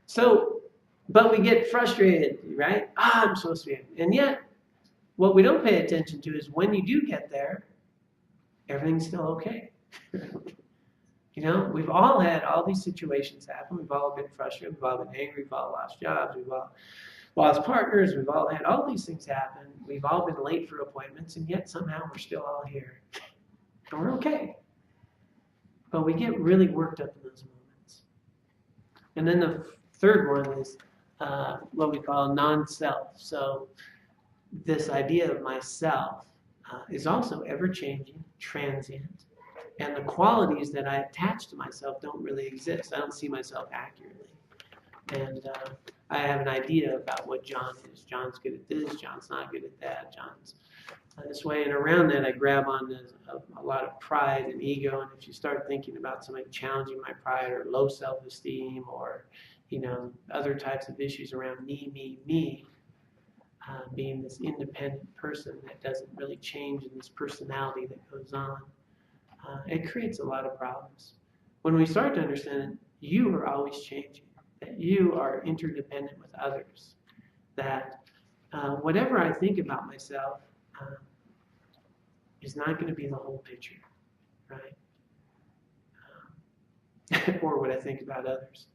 So, but we get frustrated, right? I'm supposed to be. And yet, what we don't pay attention to is when you do get there, everything's still okay. You know, we've all had all these situations happen. We've all been frustrated. We've all been angry. We've all lost jobs. We've all lost partners. We've all had all these things happen. We've all been late for appointments, and yet somehow we're still all here. And we're okay. But we get really worked up in those moments. And then the third one is what we call non-self. So this idea of myself is also ever-changing, transient, and the qualities that I attach to myself don't really exist. I don't see myself accurately. And I have an idea about what John is. John's good at this, John's not good at that, John's this way. And around that, I grab on a lot of pride and ego. And if you start thinking about somebody challenging my pride or low self-esteem or, you know, other types of issues around me, being this independent person that doesn't really change in this personality that goes on, it creates a lot of problems. When we start to understand that you are always changing, that you are interdependent with others, that whatever I think about myself is not going to be the whole picture, right? Or what I think about others.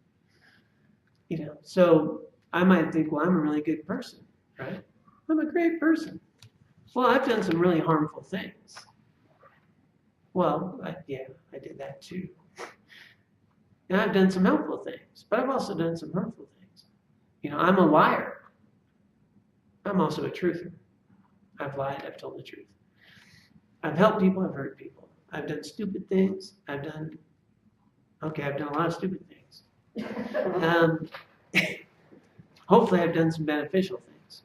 You know, so I might think, well, I'm a really good person, right? I'm a great person. Well, I've done some really harmful things. Well, yeah, I did that too. And I've done some helpful things, but I've also done some hurtful things. You know, I'm a liar. I'm also a truther. I've lied, I've told the truth. I've helped people, I've hurt people. I've done stupid things. I've done a lot of stupid things. Hopefully I've done some beneficial things.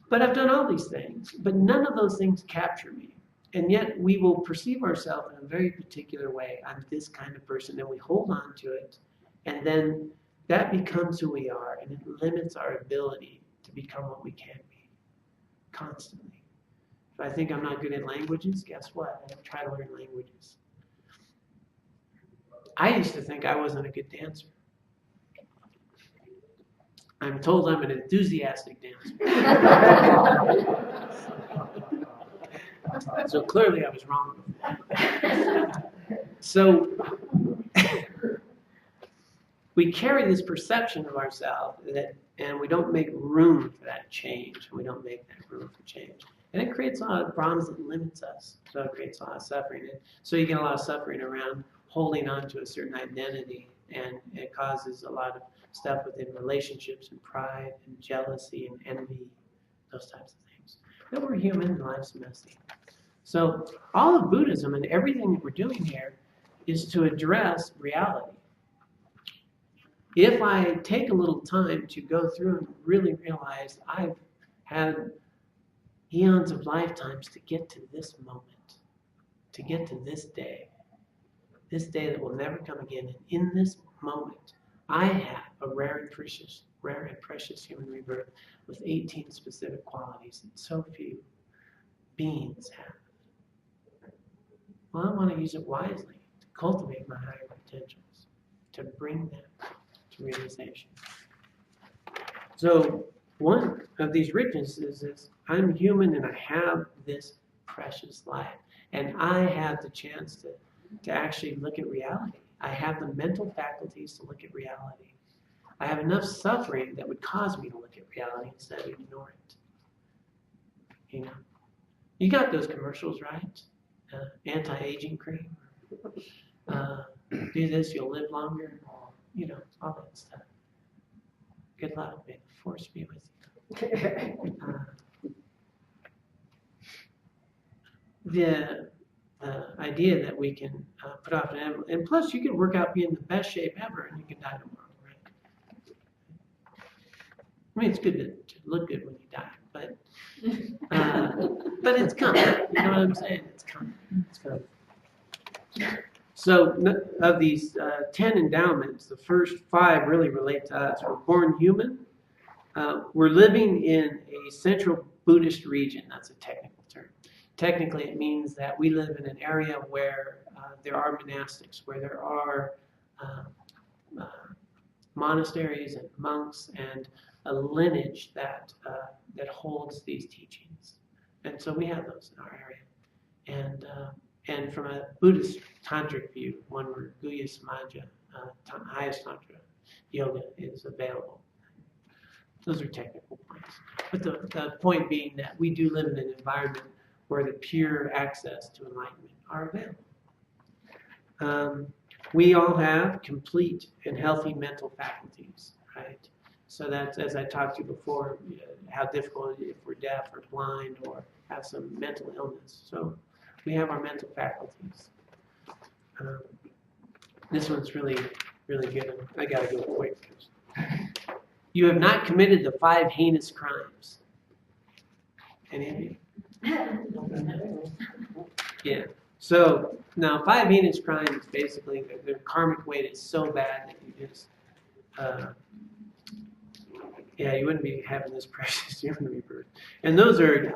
But I've done all these things, but none of those things capture me. And yet we will perceive ourselves in a very particular way. I'm this kind of person, and we hold on to it, and then that becomes who we are, and it limits our ability to become what we can be constantly. If I think I'm not good at languages, guess what? I try to learn languages. I used to think I wasn't a good dancer. I'm told I'm an enthusiastic dancer. So clearly I was wrong. So we carry this perception of ourselves and we don't make room for that change. We don't make that room for change. And it creates a lot of problems that limits us. So it creates a lot of suffering. And so you get a lot of suffering around holding on to a certain identity, and it causes a lot of stuff within relationships and pride and jealousy and envy, those types of things. But we're human and life's messy. So all of Buddhism and everything that we're doing here is to address reality. If I take a little time to go through and really realize I've had eons of lifetimes to get to this moment, to get to this day that will never come again, and in this moment, I have a rare and precious rare and precious human rebirth with 18 specific qualities that so few beings have. Well, I want to use it wisely to cultivate my higher potentials, to bring them to realization. So one of these richnesses is I'm human and I have this precious life. And I have the chance to actually look at reality. I have the mental faculties to look at reality. I have enough suffering that would cause me to look at reality instead of ignore it. You know, you got those commercials, right? Anti-aging cream. Do this, you'll live longer. You know, all that stuff. Good luck. May the force be with you. The idea that we can put off and plus you can work out being in the best shape ever and you can die tomorrow, right? I mean, it's good to look good when you die, but it's coming. You know what I'm saying? It's coming. It's coming. So of these 10 endowments, the first 5 really relate to us. We're born human. We're living in a central Buddhist region. That's a technical term. Technically, it means that we live in an area where there are monastics, where there are monasteries and monks and a lineage that holds these teachings. And so we have those in our area. And from a Buddhist tantric view, one where Guhya Samaja, highest tantra yoga is available. Those are technical points. But the point being that we do live in an environment where the pure access to enlightenment are available. We all have complete and healthy mental faculties, right? So that's, as I talked to you before, how difficult it is if we're deaf or blind or have some mental illness. So we have our mental faculties. This one's really, really good. I gotta go quick. You have not committed the 5 heinous crimes. Any of you? Yeah. So now 5 heinous crimes, basically, their karmic weight is so bad that you just, you wouldn't be having this precious human rebirth. And those are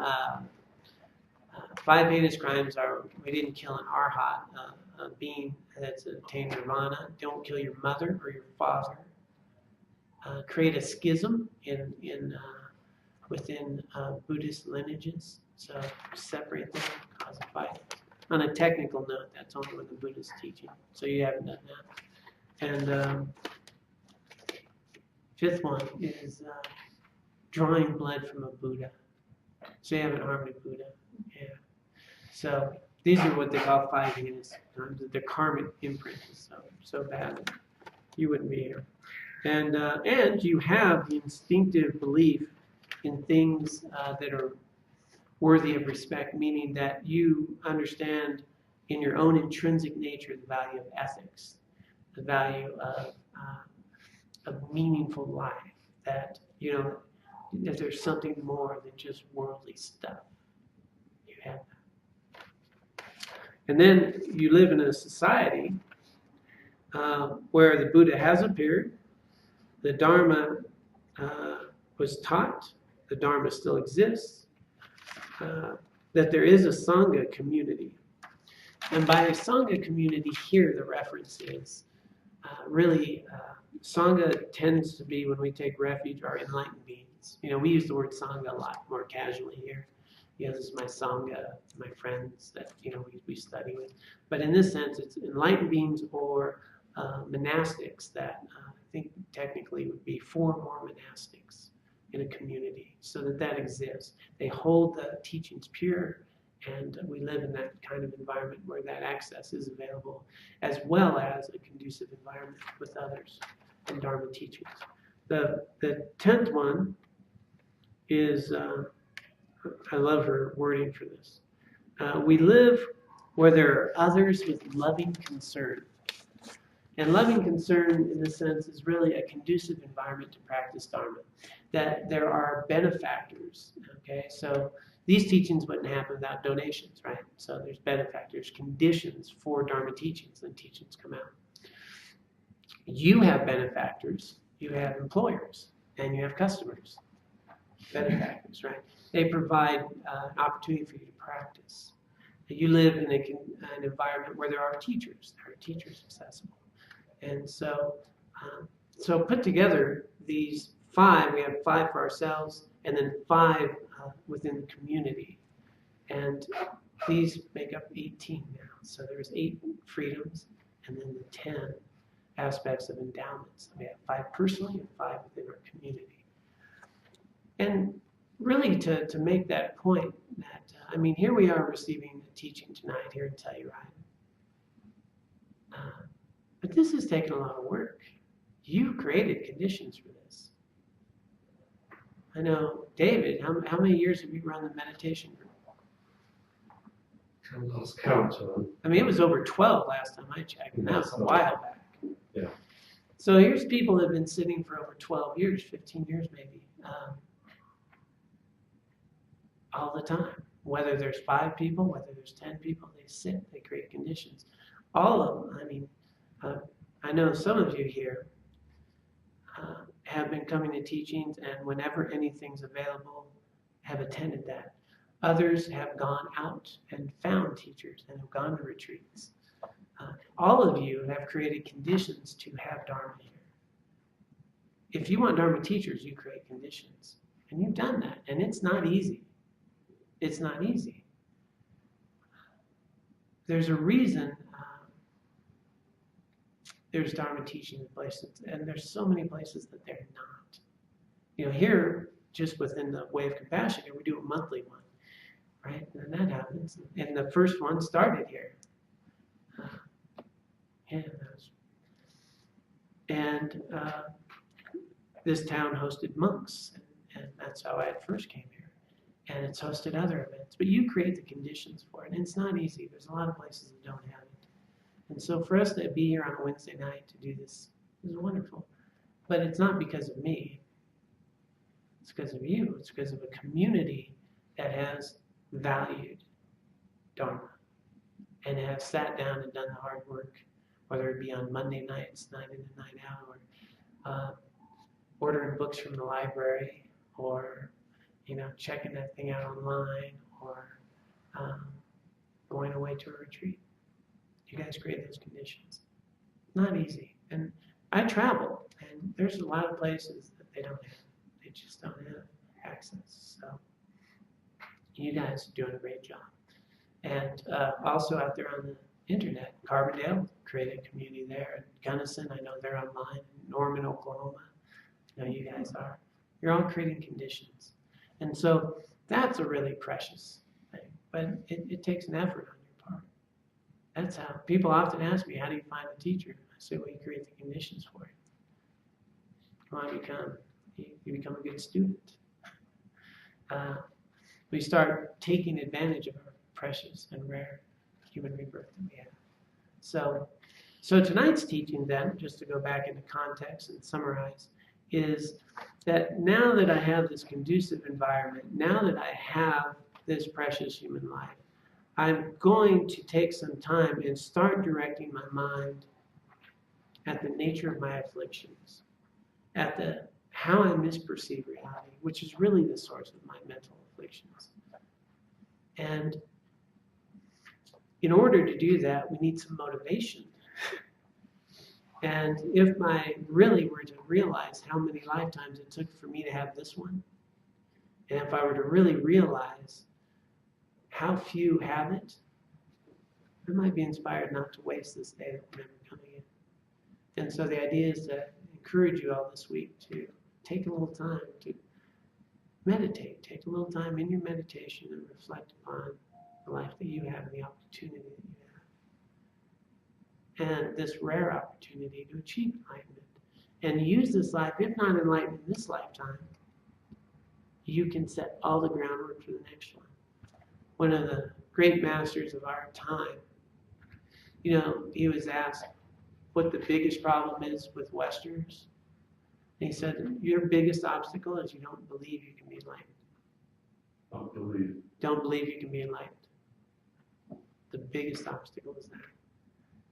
5 heinous crimes are: we didn't kill an arhat, a being that's attained nirvana. Don't kill your mother or your father. Create a schism within Buddhist lineages. So separate them, cause a fight. On a technical note, that's only with the Buddhist teaching. So you haven't done that. And 5th one is drawing blood from a Buddha. So you haven't harmed a Buddha. Yeah. So these are what they call 5 heinous crimes. The karmic imprint is so bad that you wouldn't be here. And you have the instinctive belief in things that are worthy of respect, meaning that you understand in your own intrinsic nature the value of ethics, the value of meaningful life, that, you know, that there's something more than just worldly stuff. You have that. And then you live in a society where the Buddha has appeared, the Dharma was taught, the Dharma still exists, that there is a Sangha community. And by a Sangha community here, the reference is really, Sangha tends to be, when we take refuge, our enlightened beings. You know, we use the word Sangha a lot more casually here. You know, this is my Sangha, my friends that, you know, we study with. But in this sense, it's enlightened beings or monastics that I think technically would be 4 more monastics in a community, so that exists. They hold the teachings pure, and we live in that kind of environment where that access is available, as well as a conducive environment with others and Dharma teachings. The 10th one is, I love her wording for this. We live where there are others with loving concern. And loving concern, in this sense, is really a conducive environment to practice Dharma. That there are benefactors, okay? So these teachings wouldn't happen without donations, right? So there's benefactors, conditions for Dharma teachings, and teachings come out. You have benefactors, you have employers. and you have customers, benefactors, right? They provide an opportunity for you to practice. You live in an environment where there are teachers accessible. And so, so put together these 5, we have 5 for ourselves, and then 5 within the community. And these make up 18 now. So there's 8 freedoms, and then the 10 aspects of endowments. We have 5 personally and 5 within our community. And really to make that point that, I mean, here we are receiving the teaching tonight here in Telluride. But this has taken a lot of work. You created conditions for this. I know, David, how many years have you run the meditation group? I lost count. I mean, it was over 12 last time I checked, and that was a while back. Yeah. So here's people that have been sitting for over 12 years, 15 years maybe, all the time. Whether there's 5 people, whether there's 10 people, they sit, they create conditions. All of them, I mean, I know some of you here have been coming to teachings, and whenever anything's available, have attended that. Others have gone out and found teachers and have gone to retreats. All of you have created conditions to have Dharma here. If you want Dharma teachers, you create conditions. And you've done that, and it's not easy. It's not easy. There's a reason there's Dharma teaching in places, and there's so many places that they're not. You know, here, just within the Way of Compassion, here we do a monthly one, right? And that happens. And the first one started here. This town hosted monks, and that's how I first came here. And it's hosted other events, but you create the conditions for it, and it's not easy. There's a lot of places that don't have it. And so for us to be here on a Wednesday night to do this is wonderful. But it's not because of me. It's because of you. It's because of a community that has valued Dharma and has sat down and done the hard work, whether it be on Monday nights, night in and night out, or ordering books from the library, or checking that thing out online, or going away to a retreat. You guys create those conditions. Not easy. And I travel, and there's a lot of places that they don't have. They just don't have access. So you guys are doing a great job. And also out there on the internet, Carbondale created a community there. And Gunnison, I know they're online. Norman, Oklahoma, I know you guys are. You're all creating conditions. And so that's a really precious thing. But it takes an effort on your part. That's how people often ask me, how do you find a teacher? I say, well, you create the conditions for it. You want to become a good student. We start taking advantage of our precious and rare human rebirth that we have. So tonight's teaching then, just to go back into context and summarize, is that now that I have this conducive environment, now that I have this precious human life, I'm going to take some time and start directing my mind at the nature of my afflictions, at how I misperceive reality, which is really the source of my mental afflictions. And in order to do that, we need some motivation. And if I really were to realize how many lifetimes it took for me to have this one, and if I were to really realize how few have it, I might be inspired not to waste this day that we're never coming in. And so the idea is to encourage you all this week to take a little time to meditate. Take a little time in your meditation and reflect upon the life that you have and the opportunity that you have. And this rare opportunity to achieve enlightenment. And use this life, if not enlightened in this lifetime, you can set all the groundwork for the next one. One of the great masters of our time, he was asked what the biggest problem is with Westerners. And he said, your biggest obstacle is you don't believe you can be enlightened. Don't believe you can be enlightened. The biggest obstacle is that.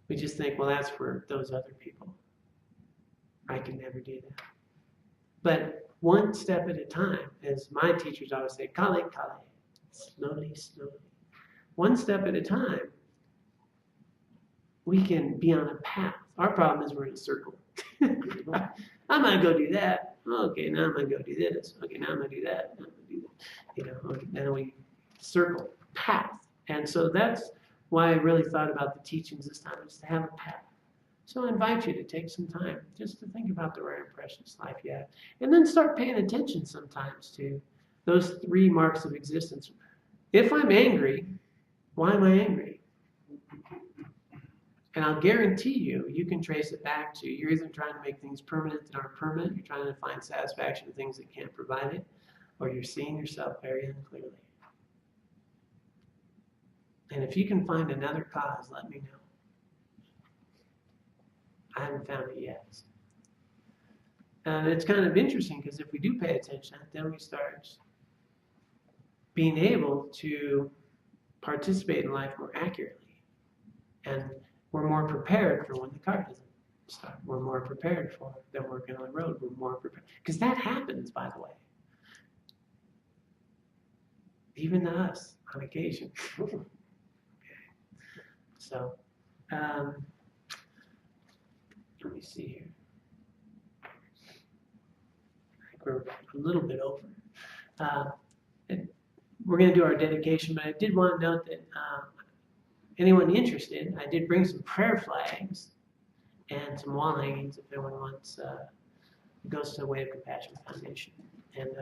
We just think, well, that's for those other people. I can never do that. But one step at a time, as my teachers always say, kale, kale, slowly, slowly. One step at a time, we can be on a path. Our problem is we're in a circle. I'm going to go do that. Okay, now I'm going to go do this. Okay, now I'm going to do that. Now I'm going to do that. You know, then we circle, path. And so that's why I really thought about the teachings this time, is to have a path. So I invite you to take some time just to think about the rare and precious life you have. And then start paying attention sometimes to those 3 marks of existence. If I'm angry, why am I angry? And I'll guarantee you, you can trace it back to you're either trying to make things permanent that aren't permanent, you're trying to find satisfaction in things that can't provide it, or you're seeing yourself very unclearly. And if you can find another cause, let me know. I haven't found it yet. And it's kind of interesting because if we do pay attention, then we start being able to participate in life more accurately. And we're more prepared for when the car doesn't start. We're more prepared for them working on the road. We're more prepared. Because that happens, by the way. Even to us, on occasion. Okay. So, let me see here. I think we're a little bit over. We're going to do our dedication, but I did want to note that anyone interested, I did bring some prayer flags and some wall hangings if anyone wants. It goes to the Way of Compassion Foundation. And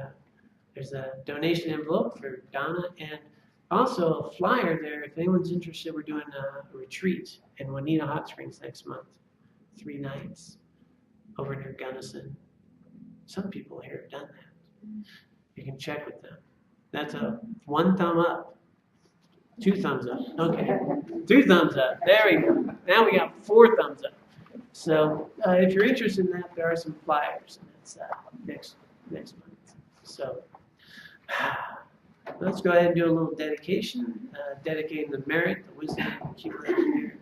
there's a donation envelope for Donna, and also a flyer there if anyone's interested. We're doing a retreat in Juanita Hot Springs next month, 3 nights over near Gunnison. Some people here have done that. You can check with them. That's a 1 thumb up. 2 thumbs up. Okay. 2 thumbs up. There we go. Now we got 4 thumbs up. So if you're interested in that, there are some flyers, and it's next month. So let's go ahead and do a little dedication, dedicating the merit, the wisdom accumulated here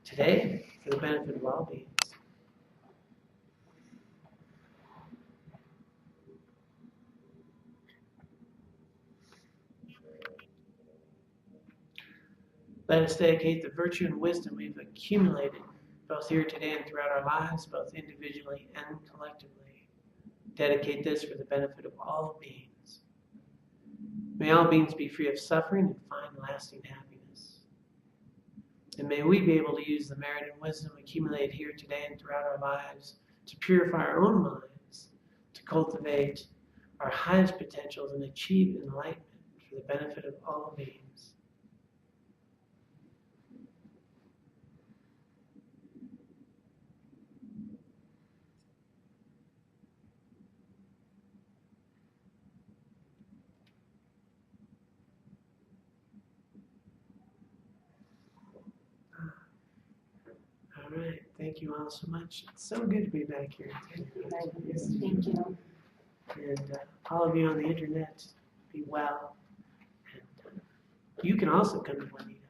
today for the benefit of all beings. Let us dedicate the virtue and wisdom we've accumulated, both here today and throughout our lives, both individually and collectively. Dedicate this for the benefit of all beings. May all beings be free of suffering and find lasting happiness. And may we be able to use the merit and wisdom accumulated here today and throughout our lives to purify our own minds, to cultivate our highest potentials and achieve enlightenment for the benefit of all beings. All right, thank you all so much. It's so good to be back here. Thank you. And all of you on the internet, be well. And you can also come to Juanita.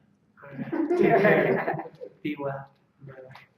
All right, take care. Be well. Bye-bye.